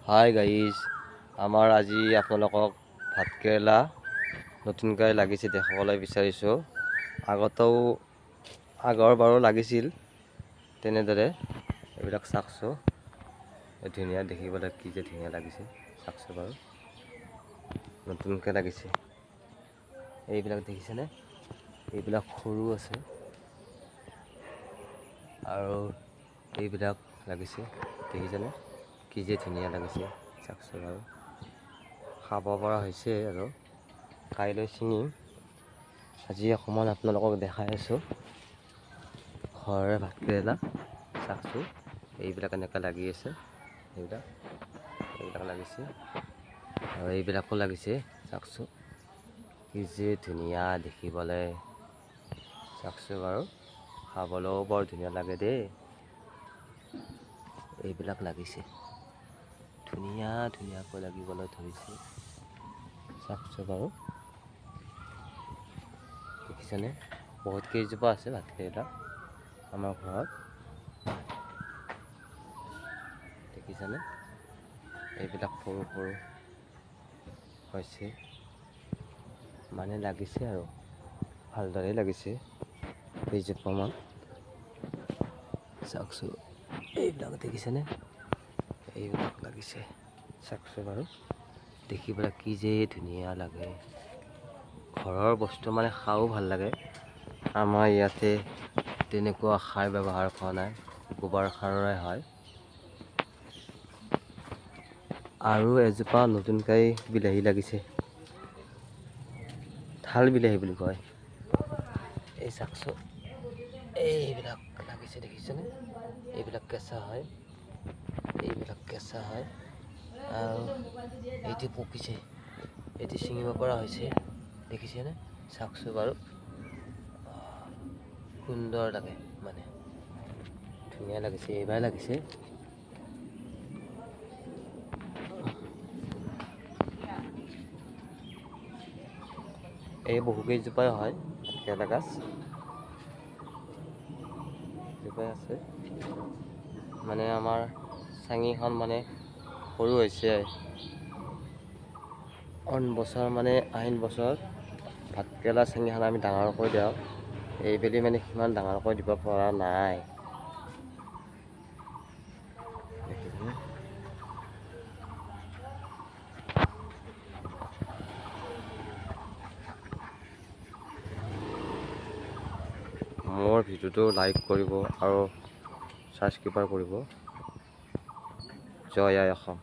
Hi guys, আমাৰ আজি আপোনালোকক ভাতকেৰেলা নতুনকৈ লাগিছে দেখাবলৈ বিচাৰিছোঁ। আগৰবাৰো লাগিছিল তেনেদৰে। এইবিলাক চাওকচোন, ধুনীয়া দেখিবলৈ, কি যে ধুনীয়া লাগিছে চাওকচোন বাৰু। নতুনকৈ লাগিছে এইবিলাক, দেখিছেনে? এইবিলাক সৰু আছে আৰু এইবিলাক লাগিছে, দেখিছেনে? কি যে ধুনীয়া লাগিছে চাওকচোন বাৰু। খাব পৰা হৈছে আৰু কাইলৈ ছিঙিম। আজি অকণমান আপোনালোকক দেখাই আছোঁ ঘৰৰে ভাতকেৰেলা। চাওকচোন এইবিলাক এনেকৈ লাগি আছে, এইবিলাক লাগিছে আৰু এইবিলাকো লাগিছে চাওকচোন, কি যে ধুনীয়া দেখিবলৈ চাওকচোন বাৰু। খাবলৈও বৰ ধুনীয়া লাগে দেই। এইবিলাক লাগিছে, ধুনীয়াকৈ লাগিবলৈ ধৰিছে চাওকচোন বাৰু। দেখিছেনে? বহুত কেইজোপা আছে ভাতকেৰেলা আমাৰ ঘৰত, দেখিছেনে? এইবিলাক সৰু সৰু হৈছে, মানে লাগিছে আৰু ভালদৰে লাগিছে কেইজোপামান চাওকচোন। এইবিলাক দেখিছেনে? এইবিলাক লাগিছে চাওকচোন বাৰু। দেখিবলৈ কি যে ধুনীয়া লাগে। ঘৰৰ বস্তু মানে খায়ো ভাল লাগে। আমাৰ ইয়াতে তেনেকুৱা সাৰ ব্যৱহাৰ কৰা নাই, গোবৰ সাৰৰে হয়। আৰু এজোপা নতুনকৈ বিলাহী লাগিছে, ঠাল বিলাহী বুলি কয়। এই চাওকচোন, এইবিলাক লাগিছে দেখিছেনে? এইবিলাক কেঁচা হয়, আৰু এইটো পকিছে, এইটো ছিঙিব পৰা হৈছে, দেখিছেনে? চাওকচোন বাৰু, সুন্দৰ লাগে, মানে ধুনীয়া লাগিছে। এইবাৰ লাগিছে, এই বহু কেইজোপাই হয় ভাতকেৰেলা গাছ, জোপাই আছে। মানে আমাৰ চাঙিখন মানে সৰু হৈছে। অইন বছৰ ভাতকেৰেলা চাঙিখন আমি ডাঙৰকৈ দিওঁ, এইবেলি মানে সিমান ডাঙৰকৈ দিব পৰা নাই। মোৰ ভিডিঅ'টো লাইক কৰিব আৰু ছাবস্ক্ৰাইব কৰিব। জয় আই অসম।